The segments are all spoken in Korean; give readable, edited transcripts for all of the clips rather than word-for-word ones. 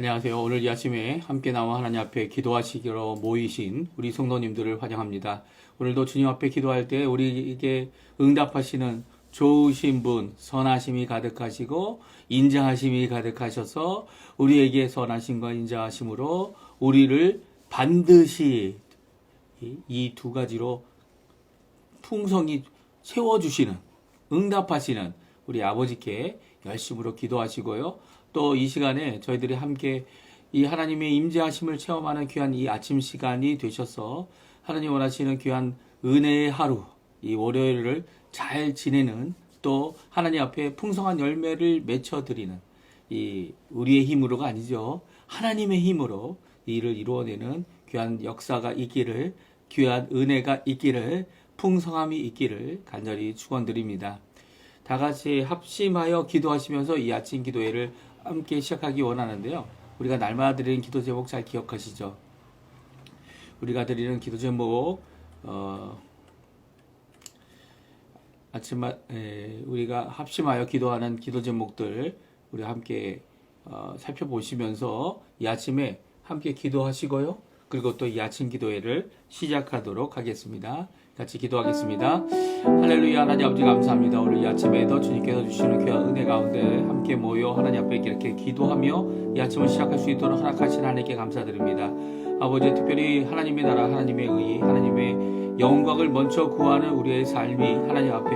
안녕하세요. 오늘 이 아침에 함께 나와 하나님 앞에 기도하시기로 모이신 우리 성도님들을 환영합니다. 오늘도 주님 앞에 기도할 때 우리에게 응답하시는 좋으신 분, 선하심이 가득하시고 인자하심이 가득하셔서 우리에게 선하심과 인자하심으로 우리를 반드시 이 두 가지로 풍성히 채워주시는, 응답하시는 우리 아버지께 열심으로 기도하시고요. 또 이 시간에 저희들이 함께 이 하나님의 임재하심을 체험하는 귀한 이 아침 시간이 되셔서 하나님 원하시는 귀한 은혜의 하루, 이 월요일을 잘 지내는, 또 하나님 앞에 풍성한 열매를 맺혀드리는, 이 우리의 힘으로가 아니죠. 하나님의 힘으로 이 일을 이루어내는 귀한 역사가 있기를, 귀한 은혜가 있기를, 풍성함이 있기를 간절히 축원드립니다. 다 같이 합심하여 기도하시면서 이 아침 기도회를 함께 시작하기 원하는데요. 우리가 날마다 드리는 기도 제목 잘 기억하시죠? 우리가 드리는 기도 제목, 우리가 합심하여 기도하는 기도 제목들 우리 함께 살펴보시면서 이 아침에 함께 기도하시고요. 그리고 또 이 아침 기도회를 시작하도록 하겠습니다. 같이 기도하겠습니다. 할렐루야. 하나님 아버지 감사합니다. 오늘 이 아침에도 주님께서 주시는 귀한 은혜 가운데 함께 모여 하나님 앞에 이렇게 기도하며 이 아침을 시작할 수 있도록 허락하신 하나님께 감사드립니다. 아버지, 특별히 하나님의 나라, 하나님의 의, 하나님의 영광을 먼저 구하는 우리의 삶이 하나님 앞에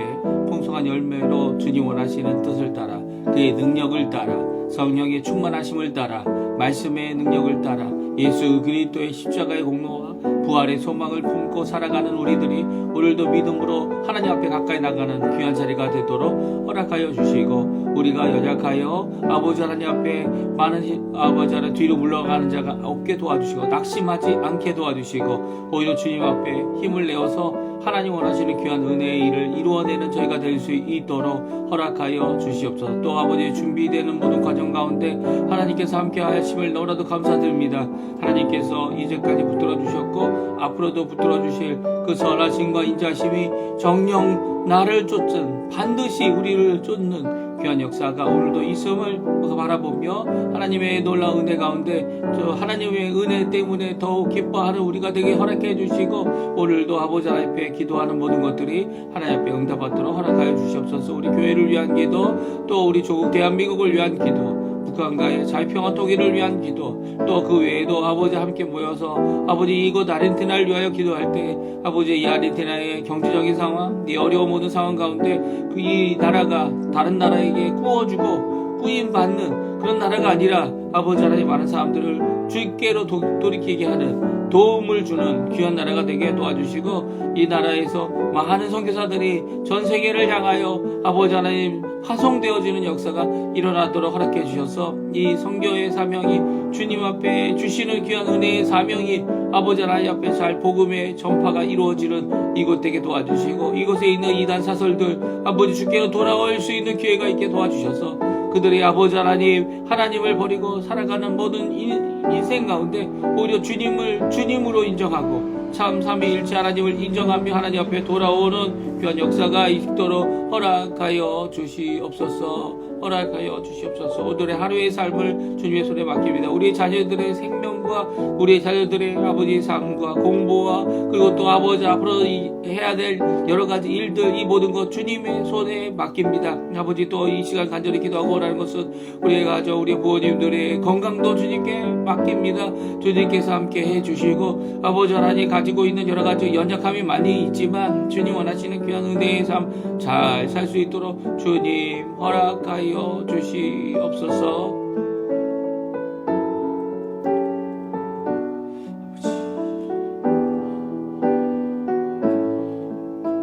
풍성한 열매로 주님 원하시는 뜻을 따라, 그의 능력을 따라, 성령의 충만하심을 따라, 말씀의 능력을 따라, 예수 그리스도의 십자가의 공로와 부활의 소망을 품고 살아가는 우리들이 오늘도 믿음으로 하나님 앞에 가까이 나가는 귀한 자리가 되도록 허락하여 주시고, 우리가 연약하여 아버지 하나님 앞에 많은 아버지 하나님 뒤로 물러가는 자가 없게 도와주시고, 낙심하지 않게 도와주시고, 오히려 주님 앞에 힘을 내어서 하나님 원하시는 귀한 은혜의 일을 이루어내는 저희가 될 수 있도록 허락하여 주시옵소서. 또 아버지 준비되는 모든 과정 가운데 하나님께서 함께 하심을 너무나도 감사드립니다. 하나님께서 이제까지 붙들어 주셨고 앞으로도 붙들어 주실 그 선하심과 인자심이 정녕 나를 쫓은, 반드시 우리를 쫓는 귀한 역사가 오늘도 있음을 바라보며 하나님의 놀라운 은혜 가운데 하나님의 은혜 때문에 더욱 기뻐하는 우리가 되게 허락해 주시고, 오늘도 아버지 앞에 기도하는 모든 것들이 하나님 앞에 응답받도록 허락하여 주시옵소서. 우리 교회를 위한 기도, 또 우리 조국 대한민국을 위한 기도, 북한과의 자유평화 통일을 위한 기도, 또 그 외에도 아버지 함께 모여서 아버지 이곳 아르헨티나를 위하여 기도할 때 아버지 이 아르헨티나의 경제적인 상황, 이 어려운 모든 상황 가운데 이 나라가 다른 나라에게 구워주고 구인받는 그런 나라가 아니라 아버지 하나님 많은 사람들을 주께로 돌이키게 하는, 도움을 주는 귀한 나라가 되게 도와주시고, 이 나라에서 많은 선교사들이 전 세계를 향하여 아버지 하나님 파송되어지는 역사가 일어나도록 허락해 주셔서 이 선교의 사명이 주님 앞에 주시는 귀한 은혜의 사명이 아버지 하나님 앞에 잘 복음의 전파가 이루어지는 이곳 되게 도와주시고, 이곳에 있는 이단 사설들 아버지 주께로 돌아올 수 있는 기회가 있게 도와주셔서 그들의 아버지 하나님을 버리고 살아가는 모든 인생 가운데 오히려 주님으로 인정하고 참 삼위일체 하나님을 인정하며 하나님 앞에 돌아오는 귀한 역사가 있도록 허락하여 주시옵소서. 허락하여 주시옵소서. 오늘의 하루의 삶을 주님의 손에 맡깁니다. 우리 자녀들의 생명과 우리 자녀들의 아버지의 삶과 공부와 그리고 또 아버지 앞으로 해야 될 여러 가지 일들, 이 모든 것 주님의 손에 맡깁니다. 아버지, 또 이 시간 간절히 기도하고 오라는 것은 우리의 가족, 우리 부모님들의 건강도 주님께 맡깁니다. 주님께서 함께 해주시고 아버지 하나님 가지고 있는 여러 가지 연약함이 많이 있지만 주님 원하시는 귀한 은혜의 삶 잘 살 수 있도록 주님 허락하여 주시옵소서.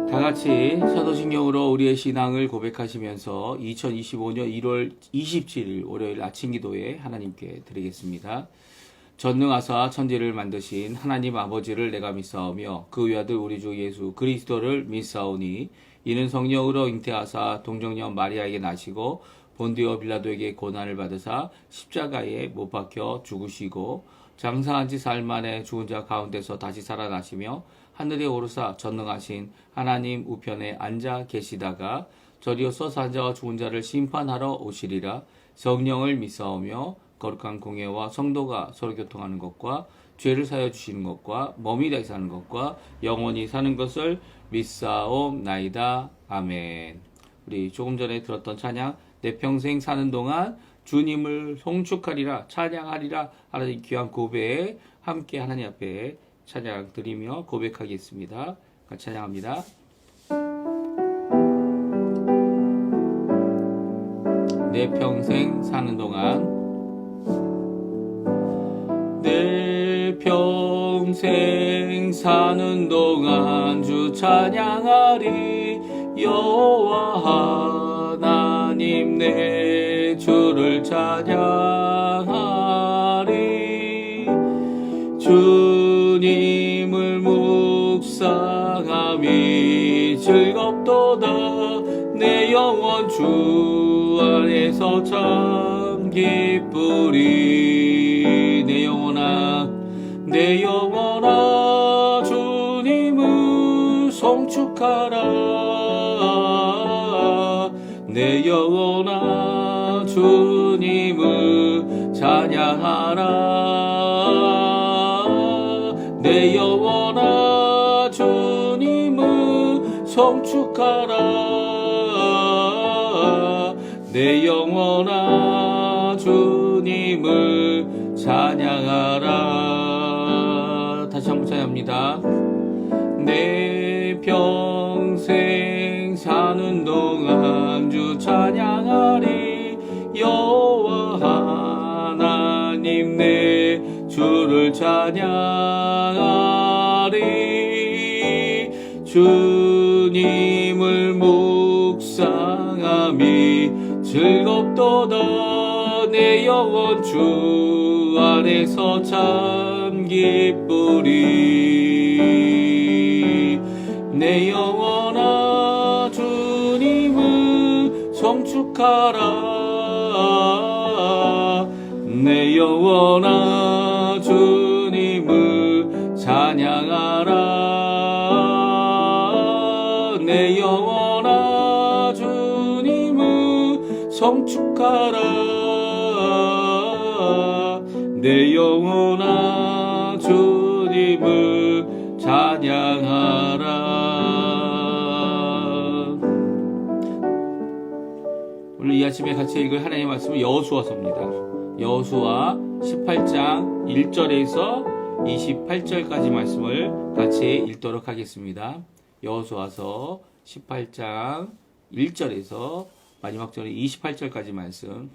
다 같이 사도신경으로 우리의 신앙을 고백하시면서 2025년 1월 27일 월요일 아침 기도에 하나님께 드리겠습니다. 전능하사 천지를 만드신 하나님 아버지를 내가 믿사오며 그 외아들 우리 주 예수 그리스도를 믿사오니 이는 성령으로 잉태하사 동정녀 마리아에게 나시고 본디오 빌라도에게 고난을 받으사 십자가에 못 박혀 죽으시고 장사한 지 사흘 만에 죽은 자 가운데서 다시 살아나시며 하늘에 오르사 전능하신 하나님 우편에 앉아 계시다가 저리로서 산자와 죽은 자를 심판하러 오시리라. 성령을 믿사오며 거룩한 공예와 성도가 서로 교통하는 것과 죄를 사여 주시는 것과 몸이 다시 사는 것과 영원히 사는 것을 믿사옵나이다. 아멘. 우리 조금 전에 들었던 찬양, 내 평생 사는 동안 주님을 송축하리라, 찬양하리라 하는 귀한 고백에 함께 하나님 앞에 찬양 드리며 고백하겠습니다. 같이 찬양합니다. 내 평생 사는 동안, 내 평생 사는 동안 주 찬양하리. 여호와 하나님 내 주를 찬양하리. 주님을 묵상함이 즐겁도다. 내 영혼 주 안에서 참 기쁘리. 내 영혼아 주님을 송축하라. 내 영혼아 주님을 찬양하라. 내 영혼아 주님을 송축하라. 내 영혼아 주님을 찬양하라. 다시 한번 찬양합니다. 내 평생 사는 동안 주 찬양하리. 여호와 하나님 내 주를 찬양하리. 주님을 묵상함이 즐겁도다. 내 영혼 주 안에서 참 기쁘리. 내 영혼아 주님을 송축하라. 내 영혼아 주님을 찬양하라. 내 영혼아 주님을 송축하라. 내 영혼아 주님을 찬양하라. 오늘 이 아침에 같이 읽을 하나님의 말씀은 여호수아서입니다. 여호수아 18장 1절에서 28절까지 말씀을 같이 읽도록 하겠습니다. 여호수아서 18장 1절에서 마지막 절에 28절까지 말씀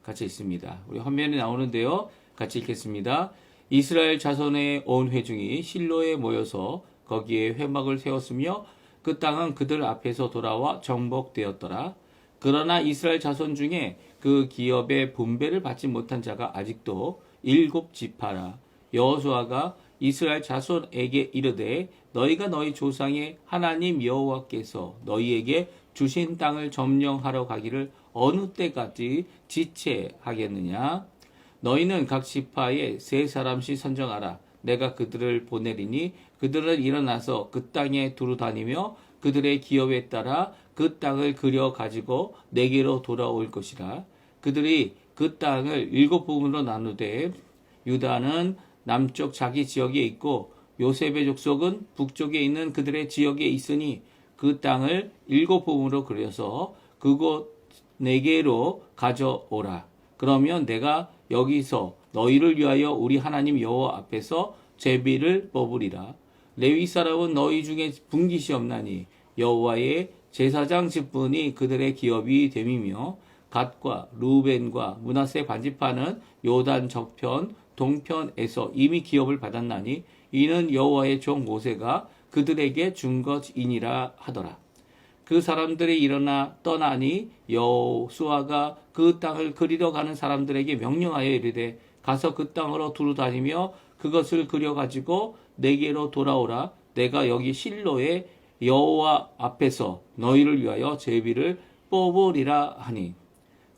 같이 읽습니다. 우리 화면에 나오는데요. 같이 읽겠습니다. 이스라엘 자손의 온 회중이 실로에 모여서 거기에 회막을 세웠으며 그 땅은 그들 앞에서 돌아와 정복되었더라. 그러나 이스라엘 자손 중에 그 기업의 분배를 받지 못한 자가 아직도 7지파라. 여호수아가 이스라엘 자손에게 이르되 너희가 너희 조상의 하나님 여호와께서 너희에게 주신 땅을 점령하러 가기를 어느 때까지 지체하겠느냐? 너희는 각 지파에 3사람씩 선정하라. 내가 그들을 보내리니 그들은 일어나서 그 땅에 두루 다니며 그들의 기업에 따라 그 땅을 그려 가지고 내게로 돌아올 것이라. 그들이 그 땅을 7부분으로 나누되 유다는 남쪽 자기 지역에 있고 요셉의 족속은 북쪽에 있는 그들의 지역에 있으니 그 땅을 7부분으로 그려서 그곳 내게로 가져오라. 그러면 내가 여기서 너희를 위하여 우리 하나님 여호와 앞에서 제비를 뽑으리라. 레위 사람은 너희 중에 분깃이 없나니 여호와의 제사장 직분이 그들의 기업이 됨이며 갓과 루벤과 므낫세 반지파는 요단 저편 동편에서 이미 기업을 받았나니 이는 여호와의 종 모세가 그들에게 준 것이니라 하더라. 그 사람들이 일어나 떠나니 여호수아가 그 땅을 그리러 가는 사람들에게 명령하여 이르되 가서 그 땅으로 두루 다니며 그것을 그려 가지고 내게로 돌아오라. 내가 여기 실로에 여호와 앞에서 너희를 위하여 제비를 뽑으리라 하니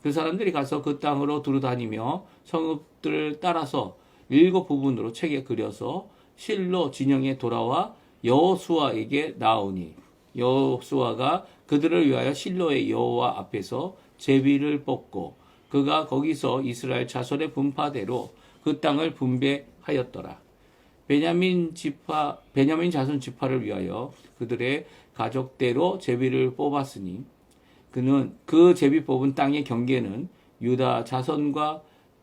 그 사람들이 가서 그 땅으로 두루 다니며 성읍들을 따라서 7부분으로 책에 그려서 실로 진영에 돌아와 여호수아에게 나오니 여호수아가 그들을 위하여 실로의 여호와 앞에서 제비를 뽑고 그가 거기서 이스라엘 자손의 분파대로 그 땅을 분배하였더라. 베냐민 자손 지파를 위하여 그들의 가족대로 제비를 뽑았으니 그는 그 제비 뽑은 땅의 경계는 유다 자손과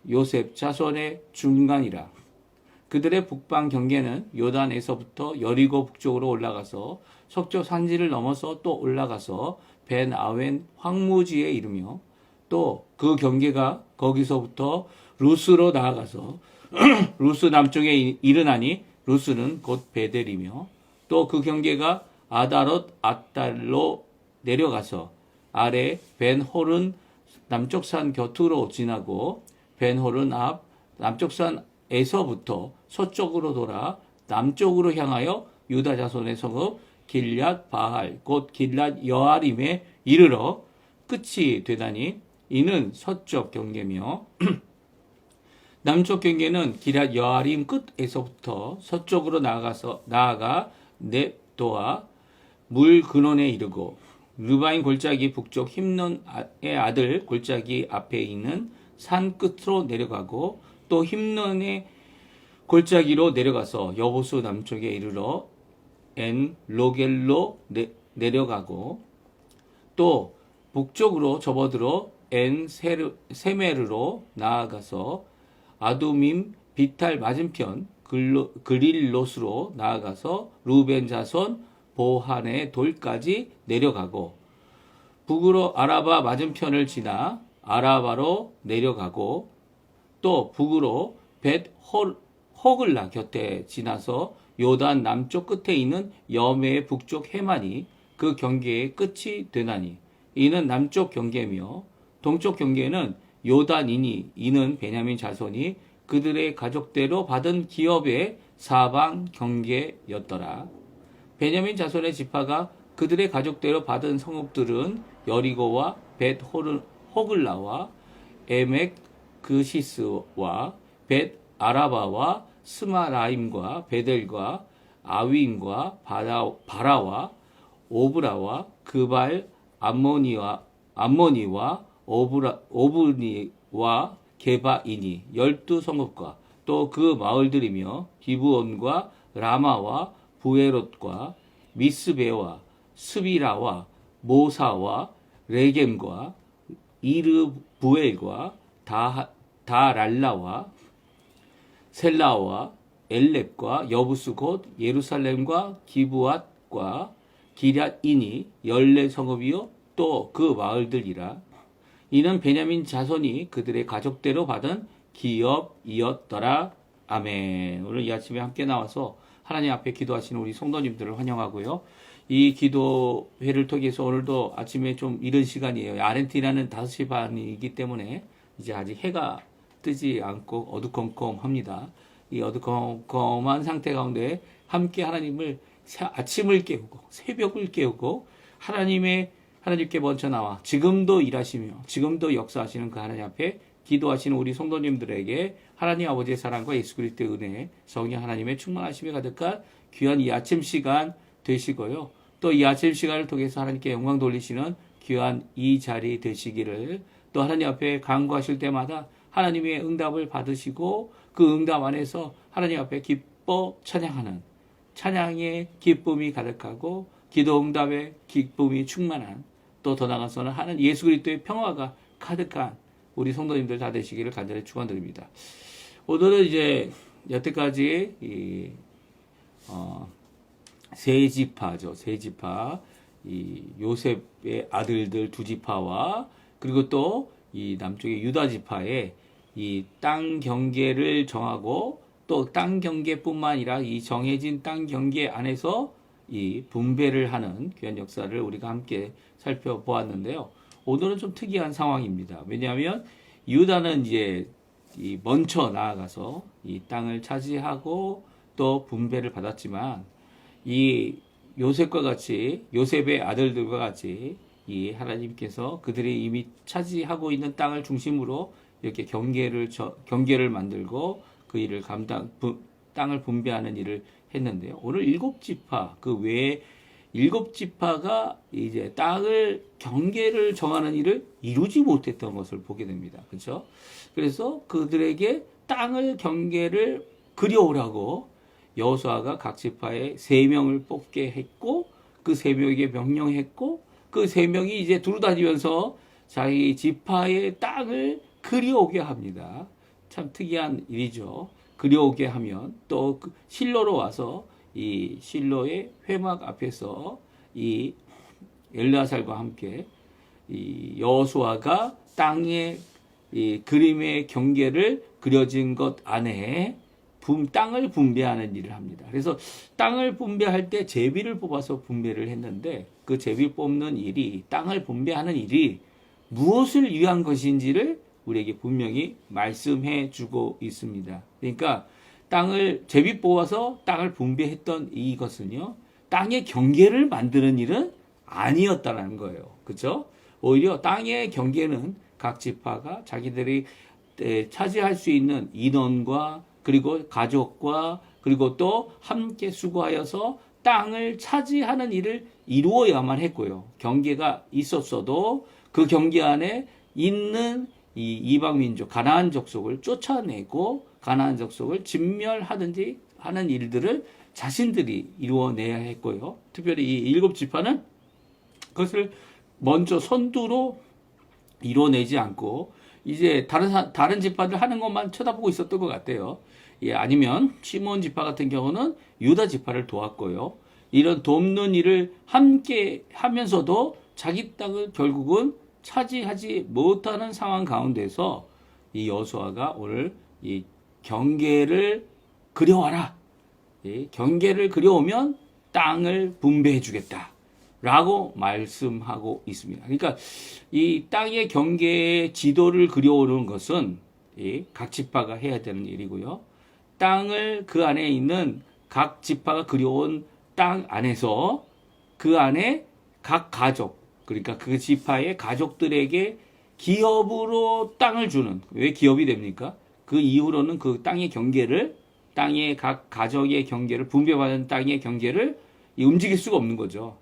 요셉 자손의 중간이라. 그들의 북방 경계는 요단에서부터 여리고 북쪽으로 올라가서 석조 산지를 넘어서 또 올라가서 벤 아웬 황무지에 이르며 또 그 경계가 거기서부터 루스로 나아가서 루스 남쪽에 이르나니 루스는 곧 베델이며 또 그 경계가 아다롯 앗달로 내려가서 아래 벤호른 남쪽산 곁으로 지나고 벤호른 앞 남쪽산에서부터 서쪽으로 돌아 남쪽으로 향하여 유다 자손의 성읍 길랏 바할 곧 길랏 여아림에 이르러 끝이 되다니 이는 서쪽 경계며 남쪽 경계는 길랏 여아림 끝에서부터 서쪽으로 나아가 넵도아 물 근원에 이르고 르바인 골짜기 북쪽 힘론의 아들 골짜기 앞에 있는 산 끝으로 내려가고 또 힘론의 골짜기로 내려가서 여보수 남쪽에 이르러 엔 로겔로 내려가고 또 북쪽으로 접어들어 엔 세메르로 나아가서 아두밈 비탈 맞은편 그릴롯으로 나아가서 루벤 자손 보한의 돌까지 내려가고 북으로 아라바 맞은편을 지나 아라바로 내려가고 또 북으로 벳 호글라 곁에 지나서 요단 남쪽 끝에 있는 여메의 북쪽 해만이 그 경계의 끝이 되나니 이는 남쪽 경계며 동쪽 경계는 요단이니 이는 베냐민 자손이 그들의 가족대로 받은 기업의 사방 경계였더라. 베냐민 자손의 지파가 그들의 가족대로 받은 성읍들은 여리고와 벳 호글라와 에멕 그시스와 벳 아라바와 스마라임과 베델과 아윈과 바라와 오브라와 그발 암모니와 오브니와 게바이니 12성읍과 또 그 마을들이며 기브온과 라마와 부에롯과 미스베와 스비라와 모사와 레겜과 이르부엘과 다랄라와 셀라와 엘렙과 여부스 곧 예루살렘과 기브앗과 기럇이니 14성읍이요 또 그 마을들이라. 이는 베냐민 자손이 그들의 가족대로 받은 기업이었더라. 아멘. 오늘 이 아침에 함께 나와서 하나님 앞에 기도하시는 우리 성도님들을 환영하고요. 이 기도회를 통해서 오늘도 아침에 좀 이른 시간이에요. 아르헨티나는 5시 반이기 때문에 이제 아직 해가 뜨지 않고 어두컴컴합니다. 이 어두컴컴한 상태 가운데 함께 하나님을 아침을 깨우고 새벽을 깨우고 하나님께 먼저 나와 지금도 일하시며 지금도 역사하시는 그 하나님 앞에 기도하시는 우리 성도님들에게 하나님 아버지의 사랑과 예수 그리스도의 은혜, 성령 하나님의 충만하심이 가득한 귀한 이 아침 시간 되시고요. 또 이 아침 시간을 통해서 하나님께 영광 돌리시는 귀한 이 자리 되시기를 또 하나님 앞에 간구하실 때마다 하나님의 응답을 받으시고 그 응답 안에서 하나님 앞에 기뻐 찬양하는 찬양의 기쁨이 가득하고 기도 응답의 기쁨이 충만한 또 더 나아가서는 하나님 예수 그리스도의 평화가 가득한 우리 성도님들 다 되시기를 간절히 축원드립니다. 오늘은 이제 여태까지 세 지파죠. 세 지파, 이 요셉의 아들들 두 지파와 그리고 또 이 남쪽의 유다 지파의 이 땅 경계를 정하고 또 땅 경계뿐만 아니라 이 정해진 땅 경계 안에서 이 분배를 하는 귀한 역사를 우리가 함께 살펴보았는데요. 오늘은 좀 특이한 상황입니다. 왜냐하면 유다는 이제 먼저 나아가서 이 땅을 차지하고 또 분배를 받았지만 이 요셉과 같이 요셉의 아들들과 같이 이 하나님께서 그들이 이미 차지하고 있는 땅을 중심으로 이렇게 경계를 만들고 그 일을 땅을 분배하는 일을 했는데요. 오늘 7지파 그 외에 일곱 지파가 이제 땅을 경계를 정하는 일을 이루지 못했던 것을 보게 됩니다. 그렇죠? 그래서 그들에게 땅을 경계를 그려오라고 여호수아가 각 지파에 3명을 뽑게 했고 그 3명에게 명령했고 그 3명이 이제 두루다니면서 자기 지파의 땅을 그려오게 합니다. 참 특이한 일이죠. 그려오게 하면 또 실로로 와서 이 실로의 회막 앞에서 이 엘르아살과 함께 이 여호수아가 땅의 이 그림의 경계를 그려진 것 안에 땅을 분배하는 일을 합니다. 그래서 땅을 분배할 때 제비를 뽑아서 분배를 했는데 그 제비 뽑는 일이 땅을 분배하는 일이 무엇을 위한 것인지를 우리에게 분명히 말씀해 주고 있습니다. 그러니까 땅을 제비 뽑아서 땅을 분배했던 이것은요, 땅의 경계를 만드는 일은 아니었다는 거예요. 그렇죠? 오히려 땅의 경계는 각 지파가 자기들이 차지할 수 있는 인원과 그리고 가족과 그리고 또 함께 수고하여서 땅을 차지하는 일을 이루어야만 했고요. 경계가 있었어도 그 경계 안에 있는 이 이방 민족 가나안 족속을 쫓아내고 가나안 족속을 진멸하든지 하는 일들을 자신들이 이루어내야 했고요. 특별히 이 일곱 지파는 그것을 먼저 선두로 이루어내지 않고 이제 다른 지파들 하는 것만 쳐다보고 있었던 것 같아요. 예, 아니면 시몬 지파 같은 경우는 유다 지파를 도왔고요. 이런 돕는 일을 함께 하면서도 자기 땅을 결국은 차지하지 못하는 상황 가운데서 이 여호수아가 오늘 이 경계를 그려와라. 이 경계를 그려오면 땅을 분배해 주겠다. 라고 말씀하고 있습니다. 그러니까 이 땅의 경계의 지도를 그려오는 것은 각 지파가 해야 되는 일이고요. 땅을 그 안에 있는 각 지파가 그려온 땅 안에서 그 안에 각 가족, 그러니까 그 지파의 가족들에게 기업으로 땅을 주는, 왜 기업이 됩니까? 그 이후로는 그 땅의 경계를, 땅의 각 가족의 경계를, 분배받은 땅의 경계를 움직일 수가 없는 거죠.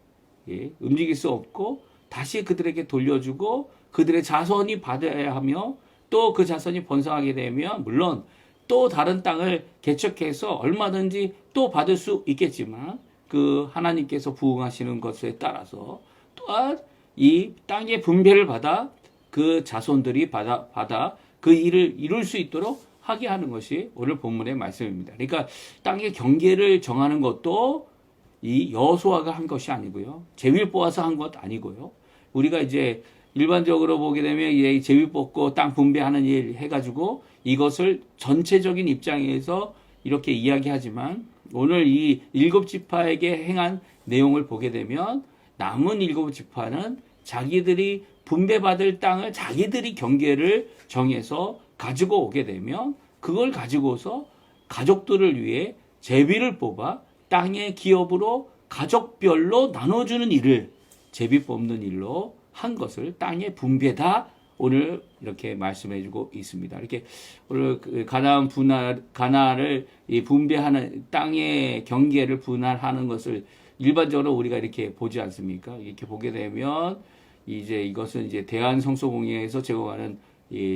예, 움직일 수 없고 다시 그들에게 돌려주고 그들의 자손이 받아야 하며 또 그 자손이 번성하게 되면 물론 또 다른 땅을 개척해서 얼마든지 또 받을 수 있겠지만 그 하나님께서 부응하시는 것에 따라서 또한 이 땅의 분배를 받아 그 자손들이 받아 그 일을 이룰 수 있도록 하게 하는 것이 오늘 본문의 말씀입니다. 그러니까 땅의 경계를 정하는 것도 이 여호수아가 한 것이 아니고요. 제비를 뽑아서 한 것 아니고요. 우리가 이제 일반적으로 보게 되면 이 제비 뽑고 땅 분배하는 일 해가지고 이것을 전체적인 입장에서 이렇게 이야기하지만 오늘 이 일곱 지파에게 행한 내용을 보게 되면 남은 일곱 지파는 자기들이 분배받을 땅을 자기들이 경계를 정해서 가지고 오게 되면 그걸 가지고서 가족들을 위해 제비를 뽑아 땅의 기업으로 가족별로 나눠주는 일을 제비 뽑는 일로 한 것을 땅의 분배다 오늘 이렇게 말씀해주고 있습니다. 이렇게 오늘 가나안을 분배하는 땅의 경계를 분할하는 것을 일반적으로 우리가 이렇게 보지 않습니까? 이렇게 보게 되면 이제 이것은 이제 대한성소공회에서 제공하는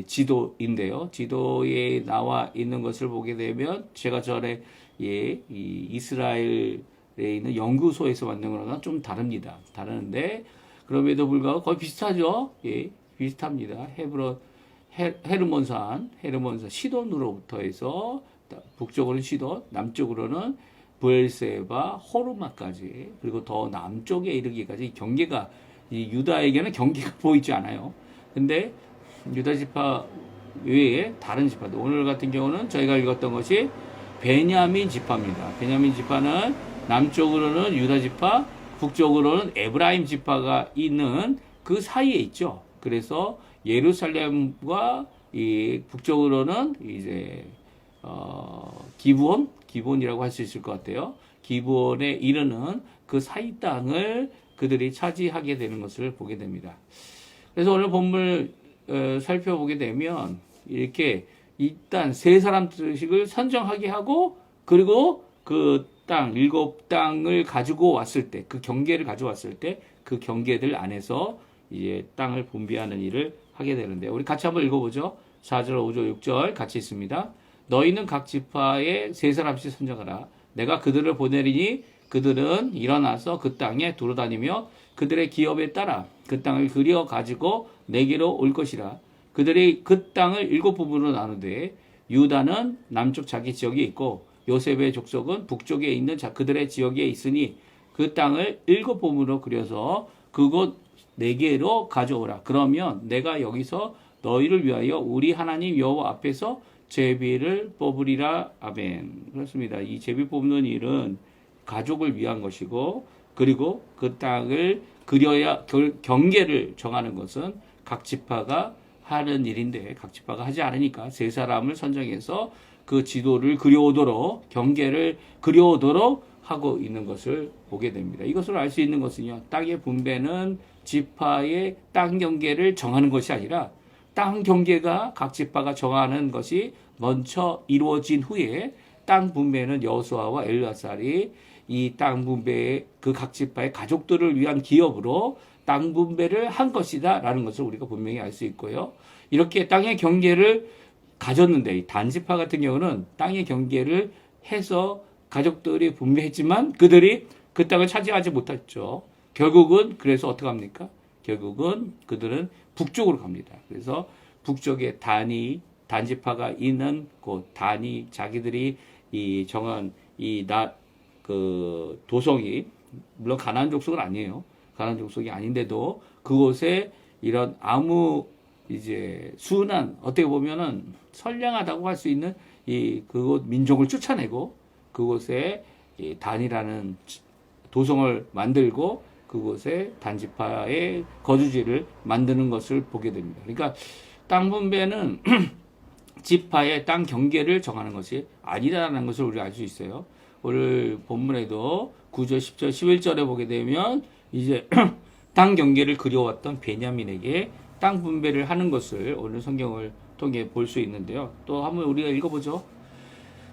지도인데요. 지도에 나와 있는 것을 보게 되면 제가 전에 이 이스라엘에 있는 연구소에서 만든 거랑 좀 다릅니다. 다른데 그럼에도 불구하고 거의 비슷하죠. 예, 비슷합니다. 헤르몬산 시돈으로부터 해서 북쪽으로는 시돈, 남쪽으로는 브엘세바, 호르마까지 그리고 더 남쪽에 이르기까지 경계가 이 유다에게는 경계가 보이지 않아요. 근데 유다 지파 외에 다른 지파들 오늘 같은 경우는 저희가 읽었던 것이 베냐민 지파입니다. 베냐민 지파는 남쪽으로는 유다 지파, 북쪽으로는 에브라임 지파가 있는 그 사이에 있죠. 그래서 예루살렘과 이 북쪽으로는 이제 기브온이라고 할 수 있을 것 같아요. 기브온에 이르는 그 사이 땅을 그들이 차지하게 되는 것을 보게 됩니다. 그래서 오늘 본문을 살펴보게 되면 이렇게 일단 세 사람씩을 선정하게 하고 그리고 그 일곱 땅을 가지고 왔을 때, 그 경계를 가져왔을 때, 그 경계들 안에서 이제 땅을 분배하는 일을 하게 되는데, 우리 같이 한번 읽어보죠. 4절, 5절, 6절 같이 있습니다. 너희는 각 지파에 세 사람씩 선정하라. 내가 그들을 보내리니 그들은 일어나서 그 땅에 돌아다니며 그들의 기업에 따라 그 땅을 그려 가지고 내게로 올 것이라. 그들이 그 땅을 일곱 부분으로 나누되 유다는 남쪽 자기 지역에 있고 요셉의 족속은 북쪽에 있는 그들의 지역에 있으니 그 땅을 일곱 부분으로 그려서 그곳 내게로 가져오라. 그러면 내가 여기서 너희를 위하여 우리 하나님 여호와 앞에서 제비를 뽑으리라. 아멘. 그렇습니다. 이 제비 뽑는 일은 가족을 위한 것이고, 그리고 그 땅을 그려야 경계를 정하는 것은 각 지파가 하는 일인데, 각 지파가 하지 않으니까 세 사람을 선정해서 그 지도를 그려오도록, 경계를 그려오도록 하고 있는 것을 보게 됩니다. 이것을 알 수 있는 것은요, 땅의 분배는 지파의 땅 경계를 정하는 것이 아니라 땅 경계가 각 지파가 정하는 것이 먼저 이루어진 후에 땅 분배는 여호수아와 엘르아살이 이 땅 분배의 그 각 지파의 가족들을 위한 기업으로 땅 분배를 한 것이다라는 것을 우리가 분명히 알 수 있고요. 이렇게 땅의 경계를 가졌는데, 이 단지파 같은 경우는 땅의 경계를 해서 가족들이 분배했지만 그들이 그 땅을 차지하지 못했죠. 결국은 그래서 어떻게 합니까? 결국은 그들은 북쪽으로 갑니다. 그래서 북쪽에 단지파가 있는 곳, 자기들이 이 정한 그 도성이, 물론 가나안 족속은 아니에요. 가나안 족속이 아닌데도 그곳에 이런 아무 이제 순한, 어떻게 보면은 선량하다고 할 수 있는 그곳 민족을 쫓아내고 그곳에 단이라는 도성을 만들고 그곳에 단지파의 거주지를 만드는 것을 보게 됩니다. 그러니까 땅 분배는 지파의 땅 경계를 정하는 것이 아니라는 것을 우리가 알 수 있어요. 오늘 본문에도 9절, 10절, 11절에 보게 되면 이제 땅 경계를 그려왔던 베냐민에게 땅 분배를 하는 것을 오늘 성경을 통해 볼 수 있는데요. 또 한번 우리가 읽어보죠.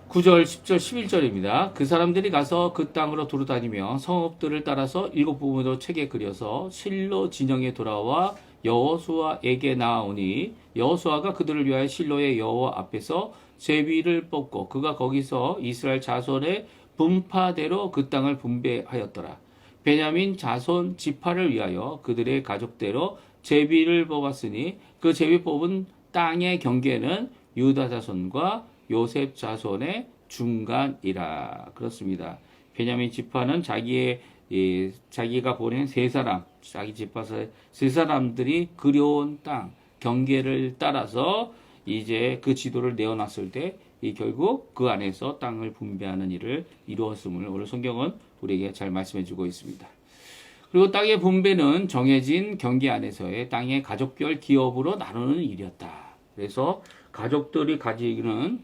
9절, 10절, 11절입니다. 그 사람들이 가서 그 땅으로 두루다니며 성읍들을 따라서 일곱 부분으로 책에 그려서 실로 진영에 돌아와 여호수아에게 나아오니 여호수아가 그들을 위하여 실로의 여호와 앞에서 제비를 뽑고 그가 거기서 이스라엘 자손의 분파대로 그 땅을 분배하였더라. 베냐민 자손 지파를 위하여 그들의 가족대로 제비를 뽑았으니 그 제비 뽑은 땅의 경계는 유다 자손과 요셉 자손의 중간이라. 그렇습니다. 베냐민 지파는 자기가 보낸 세 사람, 자기 지파에서 세 사람들이 그려온 땅 경계를 따라서 이제 그 지도를 내어놨을 때 결국 그 안에서 땅을 분배하는 일을 이루었음을 오늘 성경은 우리에게 잘 말씀해주고 있습니다. 그리고 땅의 분배는 정해진 경계 안에서의 땅의 가족별 기업으로 나누는 일이었다. 그래서 가족들이 가지는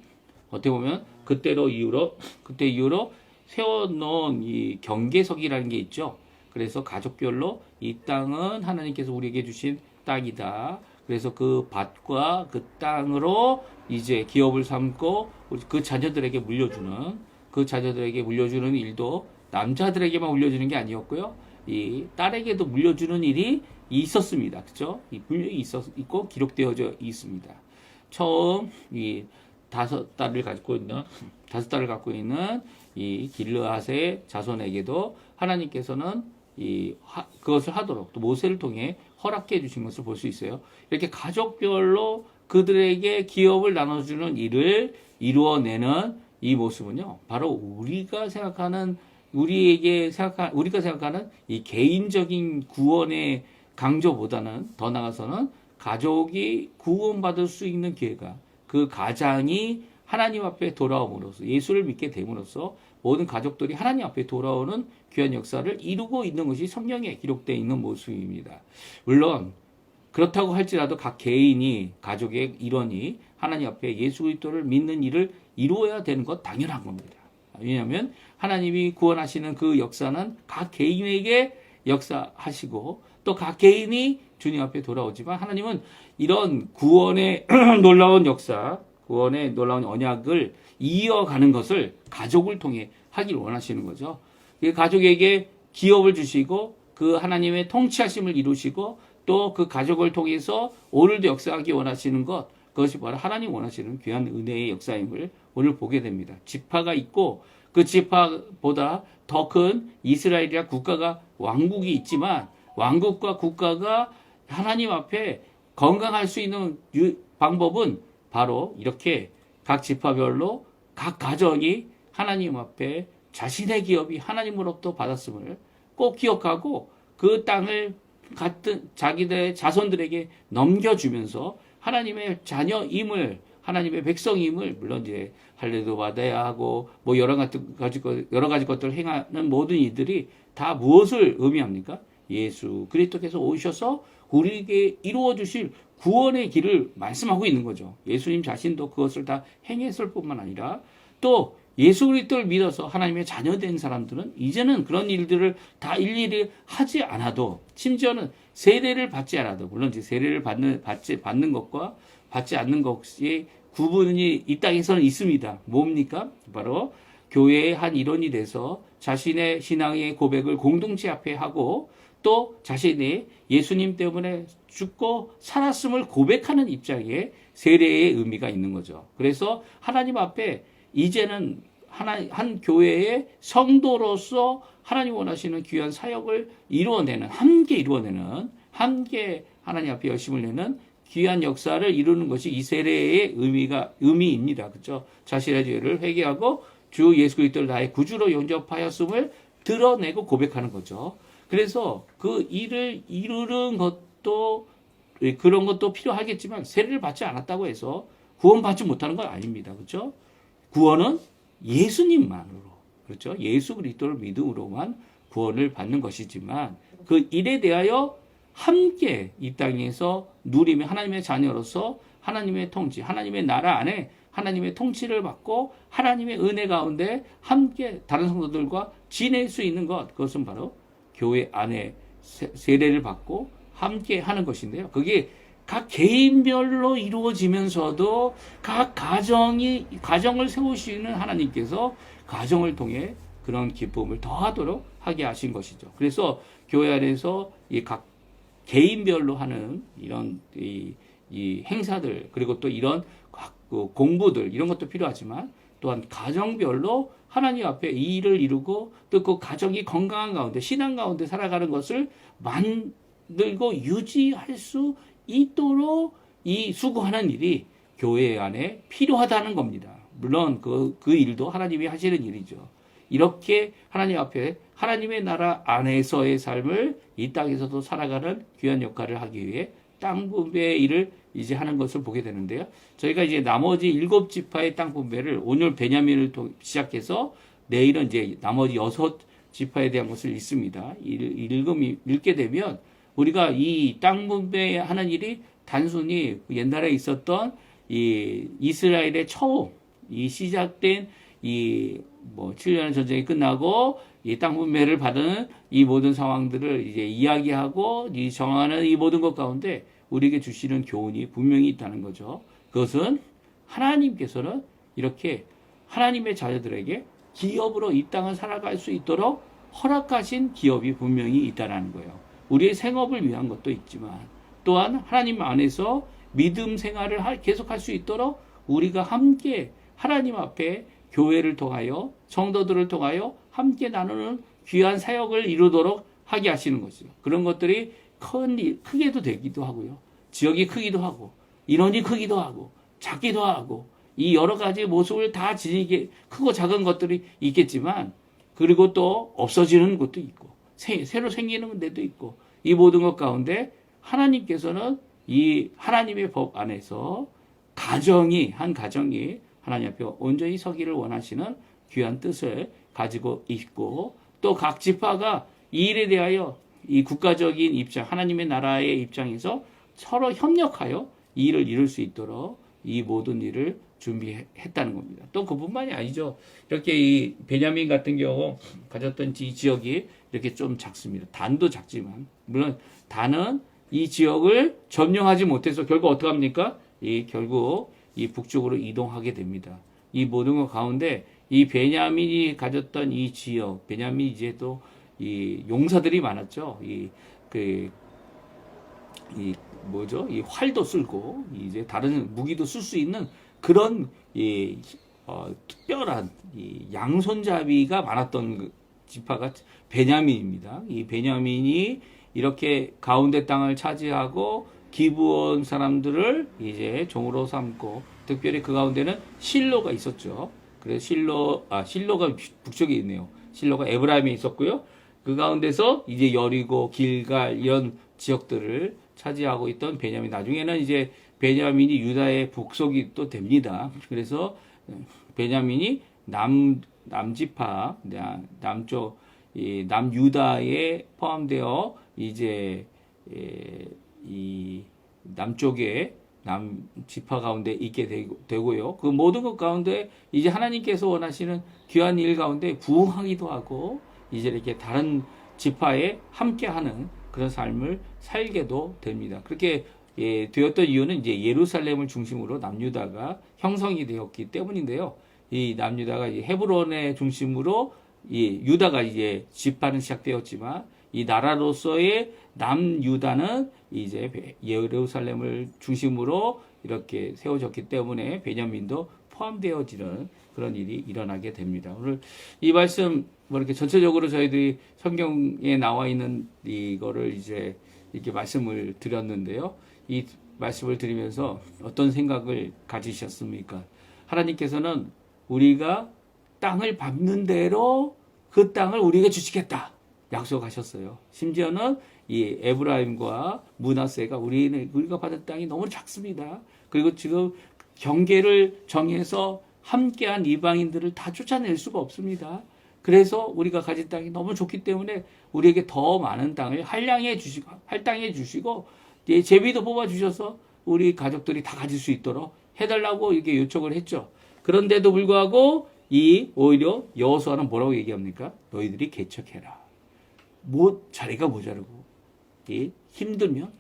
어떻게 보면 그때 이후로 세워놓은 이 경계석이라는 게 있죠. 그래서 가족별로 이 땅은 하나님께서 우리에게 주신 땅이다. 그래서 그 밭과 그 땅으로 이제 기업을 삼고 그 자녀들에게 물려주는 일도 남자들에게만 물려주는 게 아니었고요. 이 딸에게도 물려주는 일이 있었습니다. 그죠? 이 분명히 있고 기록되어져 있습니다. 처음 이 다섯 딸을 갖고 있는 이 길르앗의 자손에게도 하나님께서는 그것을 하도록 또 모세를 통해 허락해 주신 것을 볼 수 있어요. 이렇게 가족별로 그들에게 기업을 나눠주는 일을 이루어내는 이 모습은요, 바로 우리가 생각하는 이 개인적인 구원의 강조보다는 더 나아가서는 가족이 구원받을 수 있는 기회가, 그 가장이 하나님 앞에 돌아옴으로써, 예수를 믿게 됨으로써 모든 가족들이 하나님 앞에 돌아오는 귀한 역사를 이루고 있는 것이 성경에 기록되어 있는 모습입니다. 물론 그렇다고 할지라도 각 개인이, 가족의 일원이 하나님 앞에 예수 그리스도를 믿는 일을 이루어야 되는 것 당연한 겁니다. 왜냐하면 하나님이 구원하시는 그 역사는 각 개인에게 역사하시고 또 각 개인이 주님 앞에 돌아오지만, 하나님은 이런 구원의 놀라운 역사, 구원의 놀라운 언약을 이어가는 것을 가족을 통해 하길 원하시는 거죠. 가족에게 기업을 주시고 그 하나님의 통치하심을 이루시고 또 그 가족을 통해서 오늘도 역사하기 원하시는 것, 그것이 바로 하나님 원하시는 귀한 은혜의 역사임을 오늘 보게 됩니다. 지파가 있고 그 지파보다 더 큰 이스라엘이라 국가가 왕국이 있지만 왕국과 국가가 하나님 앞에 건강할 수 있는 방법은 바로 이렇게 각 지파별로 각 가정이 하나님 앞에 자신의 기업이 하나님으로부터 받았음을 꼭 기억하고 그 땅을 같은 자기들의 자손들에게 넘겨주면서 하나님의 자녀임을, 하나님의 백성임을, 물론 이제 할례도 받아야 하고 뭐 여러 가지 것들을 행하는 모든 이들이 다 무엇을 의미합니까? 예수 그리스도께서 오셔서 우리에게 이루어 주실 구원의 길을 말씀하고 있는 거죠. 예수님 자신도 그것을 다 행했을 뿐만 아니라 또 예수 그리스도를 믿어서 하나님의 자녀된 사람들은 이제는 그런 일들을 다 일일이 하지 않아도, 심지어는 세례를 받지 않아도, 물론 이제 세례를 받는 것과 받지 않는 것이 구분이 이 땅에서는 있습니다. 뭡니까? 바로 교회의 한 일원이 돼서 자신의 신앙의 고백을 공동체 앞에 하고 또 자신이 예수님 때문에 죽고 살았음을 고백하는 입장에 세례의 의미가 있는 거죠. 그래서 하나님 앞에 이제는 한 교회의 성도로서 하나님 원하시는 귀한 사역을 함께 하나님 앞에 열심을 내는 귀한 역사를 이루는 것이 이 세례의 의미입니다. 그렇죠? 자신의 죄를 회개하고 주 예수 그리스도를 나의 구주로 영접하였음을 드러내고 고백하는 거죠. 그래서 그 일을 이루는 것도 그런 것도 필요하겠지만 세례를 받지 않았다고 해서 구원받지 못하는 건 아닙니다. 그렇죠? 구원은 예수님만으로, 그렇죠? 예수 그리스도를 믿음으로만 구원을 받는 것이지만 그 일에 대하여 함께 이 땅에서 누리며 하나님의 자녀로서 하나님의 통치, 하나님의 나라 안에 하나님의 통치를 받고 하나님의 은혜 가운데 함께 다른 성도들과 지낼 수 있는 것, 그것은 바로 교회 안에 세례를 받고 함께 하는 것인데요. 그게 각 개인별로 이루어지면서도 각 가정을 세우시는 하나님께서 가정을 통해 그런 기쁨을 더하도록 하게 하신 것이죠. 그래서 교회 안에서 이 각 개인별로 하는 이런 이 행사들, 그리고 또 이런 공부들, 이런 것도 필요하지만 또한 가정별로 하나님 앞에 이 일을 이루고 또 그 가정이 건강한 가운데, 신앙 가운데 살아가는 것을 만들고 유지할 수 있도록 이 수고하는 일이 교회 안에 필요하다는 겁니다. 물론 그 일도 하나님이 하시는 일이죠. 이렇게 하나님 앞에 하나님의 나라 안에서의 삶을 이 땅에서도 살아가는 귀한 역할을 하기 위해 땅 분배의 일을 이제 하는 것을 보게 되는데요. 저희가 이제 나머지 7지파의 땅 분배를 오늘 베냐민을 시작해서 내일은 이제 나머지 6지파에 대한 것을 읽습니다. 읽게 되면 우리가 이 땅 분배하는 일이 단순히 옛날에 있었던 이 이스라엘의 처음 이 시작된 이 7년의 전쟁이 끝나고 이 땅 분배를 받은 이 모든 상황들을 이제 이야기하고 이 정하는 이 모든 것 가운데 우리에게 주시는 교훈이 분명히 있다는 거죠. 그것은 하나님께서는 이렇게 하나님의 자녀들에게 기업으로 이 땅을 살아갈 수 있도록 허락하신 기업이 분명히 있다는 거예요. 우리의 생업을 위한 것도 있지만 또한 하나님 안에서 믿음 생활을 계속할 수 있도록 우리가 함께 하나님 앞에 교회를 통하여 성도들을 통하여 함께 나누는 귀한 사역을 이루도록 하게 하시는 것이죠. 그런 것들이 크게도 되기도 하고요. 지역이 크기도 하고 인원이 크기도 하고 작기도 하고 이 여러 가지 모습을 다 지니게 크고 작은 것들이 있겠지만 그리고 또 없어지는 것도 있고 새로 생기는 데도 있고 이 모든 것 가운데 하나님께서는 이 하나님의 법 안에서 한 가정이 하나님 앞에 온전히 서기를 원하시는 귀한 뜻을 가지고 있고 또 각 지파가 이 일에 대하여 이 국가적인 입장, 하나님의 나라의 입장에서 서로 협력하여 이 일을 이룰 수 있도록 이 모든 일을 준비했다는 겁니다. 또 그뿐만이 아니죠. 이렇게 이 베냐민 같은 경우 가졌던 이 지역이 이렇게 좀 작습니다. 단도 작지만 물론 단은 이 지역을 점령하지 못해서 결국 어떻게 합니까? 결국 이 북쪽으로 이동하게 됩니다. 이 모든 것 가운데 이 베냐민이 가졌던 이 지역, 베냐민이 이제 또 이 용사들이 많았죠. 이 뭐죠? 이 활도 쓸고 이제 다른 무기도 쓸 수 있는 그런 특별한 이 양손잡이가 많았던 그 지파가 베냐민입니다. 이 베냐민이 이렇게 가운데 땅을 차지하고 기브온 사람들을 이제 종으로 삼고, 특별히 그 가운데는 실로가 있었죠. 그래서 실로가 북쪽에 있네요. 실로가 에브라임에 있었고요. 그 가운데서 이제 여리고, 길갈 이런 지역들을 차지하고 있던 베냐민. 나중에는 이제 베냐민이 유다의 북속이 또 됩니다. 그래서 베냐민이 남지파, 남쪽, 이 남유다에 포함되어 이제 이 남쪽에 남지파 가운데 있게 되고요. 그 모든 것 가운데 이제 하나님께서 원하시는 귀한 일 가운데 부응하기도 하고, 이제 이렇게 다른 지파에 함께하는 그런 삶을 살게도 됩니다. 그렇게 되었던 이유는 이제 예루살렘을 중심으로 남유다가 형성이 되었기 때문인데요. 이 남유다가 헤브론의 중심으로 유다가 이제 지파는 시작되었지만, 이 나라로서의 남유다는 이제 예루살렘을 중심으로 이렇게 세워졌기 때문에 베냐민도 포함되어지는 그런 일이 일어나게 됩니다. 오늘 이 말씀 이렇게 전체적으로 저희들이 성경에 나와 있는 이거를 이제 이렇게 말씀을 드렸는데요. 이 말씀을 드리면서 어떤 생각을 가지셨습니까? 하나님께서는 우리가 땅을 밟는 대로 그 땅을 우리에게 주시겠다 약속하셨어요. 심지어는 이 에브라임과 므낫세가 우리가 받은 땅이 너무 작습니다. 그리고 지금 경계를 정해서 함께한 이방인들을 다 쫓아낼 수가 없습니다. 그래서 우리가 가진 땅이 너무 좋기 때문에 우리에게 더 많은 땅을 할당해 주시고 제비도 뽑아 주셔서 우리 가족들이 다 가질 수 있도록 해달라고 이렇게 요청을 했죠. 그런데도 불구하고 오히려 여호수아는 뭐라고 얘기합니까? 너희들이 개척해라. 자리가 모자르고 힘들면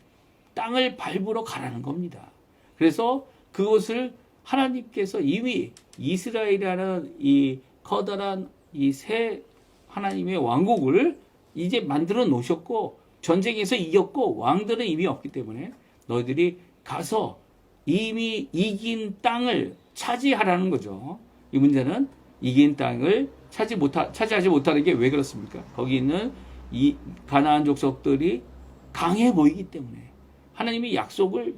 땅을 밟으러 가라는 겁니다. 그래서 그것을 하나님께서 이미 이스라엘이라는 이 커다란 이 새 하나님의 왕국을 이제 만들어 놓으셨고, 전쟁에서 이겼고 왕들은 이미 없기 때문에 너희들이 가서 이미 이긴 땅을 차지하라는 거죠. 이 문제는 이긴 땅을 차지하지 못하는 게 왜 그렇습니까? 거기 있는 이 가나안 족속들이 강해 보이기 때문에 하나님의 약속을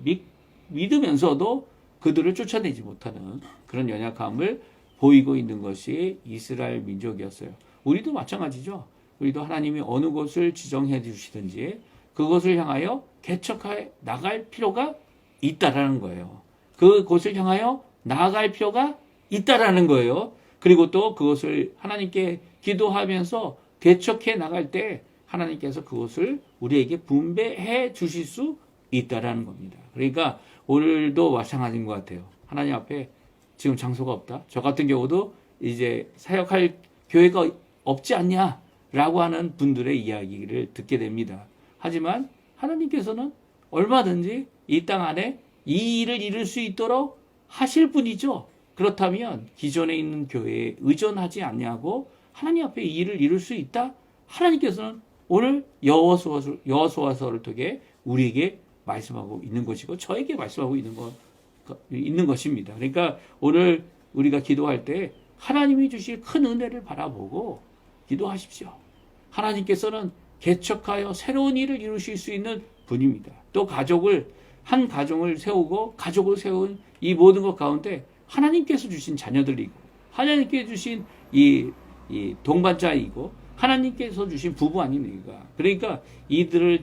믿으면서도 그들을 쫓아내지 못하는 그런 연약함을 보이고 있는 것이 이스라엘 민족이었어요. 우리도 마찬가지죠. 우리도 하나님이 어느 곳을 지정해 주시든지 그것을 향하여 개척해 나갈 필요가 있다라는 거예요. 그곳을 향하여 나아갈 필요가 있다라는 거예요. 그리고 또 그것을 하나님께 기도하면서 개척해 나갈 때 하나님께서 그것을 우리에게 분배해 주실 수 있다라는 겁니다. 그러니까 오늘도 마찬가지인 것 같아요. 하나님 앞에 지금 장소가 없다. 저 같은 경우도 이제 사역할 교회가 없지 않냐라고 하는 분들의 이야기를 듣게 됩니다. 하지만 하나님께서는 얼마든지 이 땅 안에 이 일을 이룰 수 있도록 하실 분이죠. 그렇다면 기존에 있는 교회에 의존하지 않냐고 하나님 앞에 이 일을 이룰 수 있다? 하나님께서는 오늘 여호수아서를 통해 우리에게 말씀하고 있는 것이고 저에게 말씀하고 있는 것입니다. 그러니까 오늘 우리가 기도할 때 하나님이 주실 큰 은혜를 바라보고 기도하십시오. 하나님께서는 개척하여 새로운 일을 이루실 수 있는 분입니다. 또 한 가정을 세우고 가족을 세운 이 모든 것 가운데 하나님께서 주신 자녀들이고 하나님께서 주신 이 동반자이고 하나님께서 주신 부부 아닙니까? 그러니까 이들을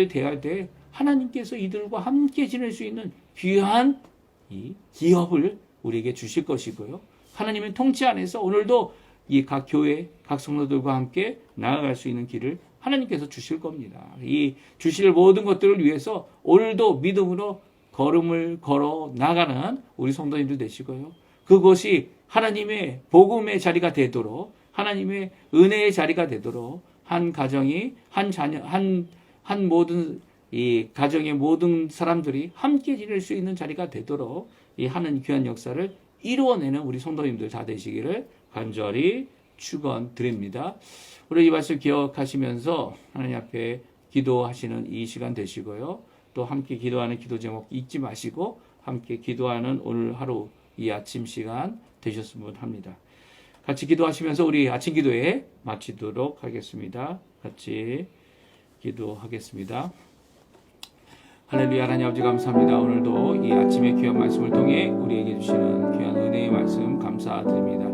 대할 때 하나님께서 이들과 함께 지낼 수 있는 귀한 이 기업을 우리에게 주실 것이고요. 하나님의 통치 안에서 오늘도 이 각 교회, 각 성도들과 함께 나아갈 수 있는 길을 하나님께서 주실 겁니다. 이 주실 모든 것들을 위해서 오늘도 믿음으로 걸음을 걸어 나가는 우리 성도님들 되시고요. 그것이 하나님의 복음의 자리가 되도록 하나님의 은혜의 자리가 되도록 한 가정이 한 자녀 한 모든 이 가정의 모든 사람들이 함께 지낼 수 있는 자리가 되도록 이 하는 귀한 역사를 이루어내는 우리 성도님들 다 되시기를 간절히 축원드립니다. 우리 이 말씀 기억하시면서 하나님 앞에 기도하시는 이 시간 되시고요. 또 함께 기도하는 기도 제목 잊지 마시고 함께 기도하는 오늘 하루 이 아침 시간 되셨으면 합니다. 같이 기도하시면서 우리 아침 기도에 마치도록 하겠습니다. 같이 기도하겠습니다. 할렐루야. 하나님 아버지 감사합니다. 오늘도 이 아침의 귀한 말씀을 통해 우리에게 주시는 귀한 은혜의 말씀 감사드립니다.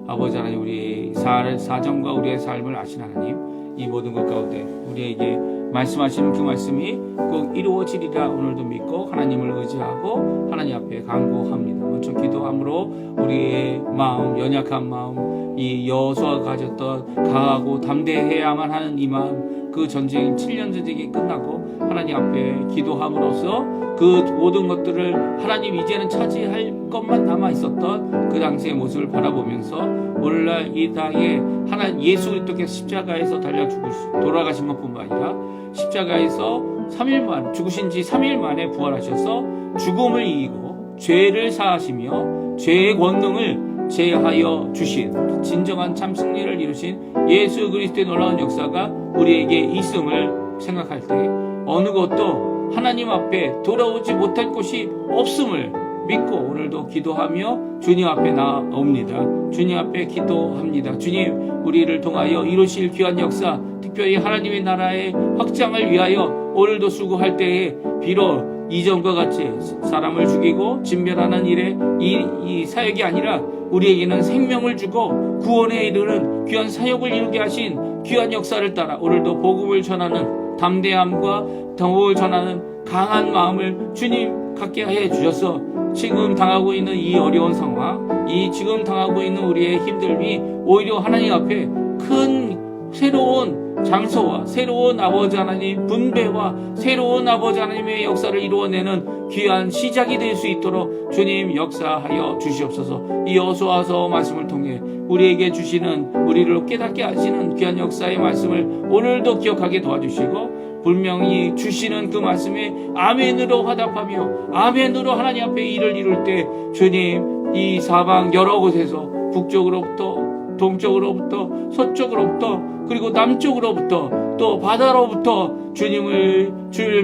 아버지 하나님, 우리의 사정과 우리의 삶을 아신 하나님, 이 모든 것 가운데 우리에게 말씀하시는 그 말씀이 꼭 이루어지리라 오늘도 믿고 하나님을 의지하고 하나님 앞에 간구합니다. 먼저 기도함으로 우리의 마음, 연약한 마음, 이 여호수아가 가졌던 강하고 담대해야만 하는 이 마음, 그 전쟁 7년 전쟁이 끝나고 하나님 앞에 기도함으로써 그 모든 것들을 하나님 이제는 차지할 것만 남아 있었던 그 당시의 모습을 바라보면서 오늘날 이 땅에 하나님 예수 그리스도께서 십자가에서 달려 돌아가신 것뿐만 아니라 십자가에서 3일 만 죽으신 지 3일 만에 부활하셔서 죽음을 이기고 죄를 사하시며 죄의 권능을 제하여 주신 진정한 참 승리를 이루신 예수 그리스도의 놀라운 역사가 우리에게 있음을 생각할 때 어느 것도 하나님 앞에 돌아오지 못할 곳이 없음을 믿고 오늘도 기도하며 주님 앞에 나옵니다. 주님 앞에 기도합니다. 주님, 우리를 통하여 이루실 귀한 역사, 특별히 하나님의 나라의 확장을 위하여 오늘도 수고할 때에 비록 이전과 같이 사람을 죽이고 진멸하는 일에 이 사역이 아니라 우리에게는 생명을 주고 구원에 이르는 귀한 사역을 이루게 하신 귀한 역사를 따라 오늘도 복음을 전하는 담대함과 복음을 전하는 강한 마음을 주님 갖게 해 주셔서 지금 당하고 있는 이 어려운 상황, 이 지금 당하고 있는 우리의 힘듦이 오히려 하나님 앞에 큰 새로운 장소와 새로운 아버지 하나님 분배와 새로운 아버지 하나님의 역사를 이루어내는 귀한 시작이 될 수 있도록 주님 역사하여 주시옵소서. 이 여호수아서 말씀을 통해 우리에게 주시는, 우리를 깨닫게 하시는 귀한 역사의 말씀을 오늘도 기억하게 도와주시고 분명히 주시는 그 말씀에 아멘으로 화답하며 아멘으로 하나님 앞에 일을 이룰 때 주님, 이 사방 여러 곳에서 북쪽으로부터 동쪽으로부터 서쪽으로부터 그리고 남쪽으로부터 또 바다로부터 주님을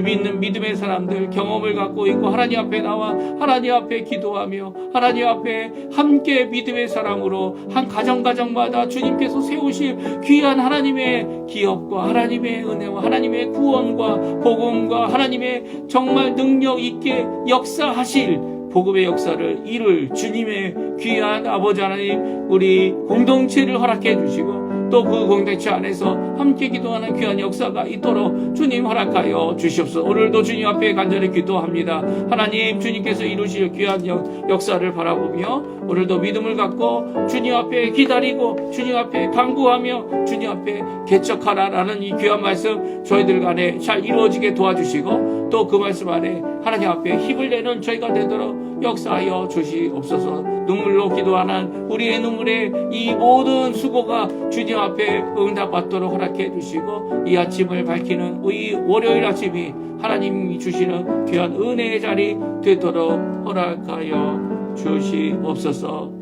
믿는 믿음의 사람들, 경험을 갖고 있고 하나님 앞에 나와 하나님 앞에 기도하며 하나님 앞에 함께 믿음의 사람으로 한 가정마다 주님께서 세우실 귀한 하나님의 기업과 하나님의 은혜와 하나님의 구원과 복음과 하나님의 정말 능력 있게 역사하실 복음의 역사를 이룰 주님의 귀한 아버지 하나님, 우리 공동체를 허락해 주시고 또 그 공동체 안에서 함께 기도하는 귀한 역사가 있도록 주님 허락하여 주시옵소서. 오늘도 주님 앞에 간절히 기도합니다. 하나님, 주님께서 이루실 귀한 역사를 바라보며 오늘도 믿음을 갖고 주님 앞에 기다리고 주님 앞에 간구하며 주님 앞에 개척하라라는 이 귀한 말씀 저희들 간에 잘 이루어지게 도와주시고 또 그 말씀 안에 하나님 앞에 힘을 내는 저희가 되도록 역사하여 주시옵소서. 눈물로 기도하는 우리의 눈물에 이 모든 수고가 주님 앞에 응답받도록 허락해 주시고 이 아침을 밝히는 이 월요일 아침이 하나님이 주시는 귀한 은혜의 자리 되도록 허락하여 주시옵소서.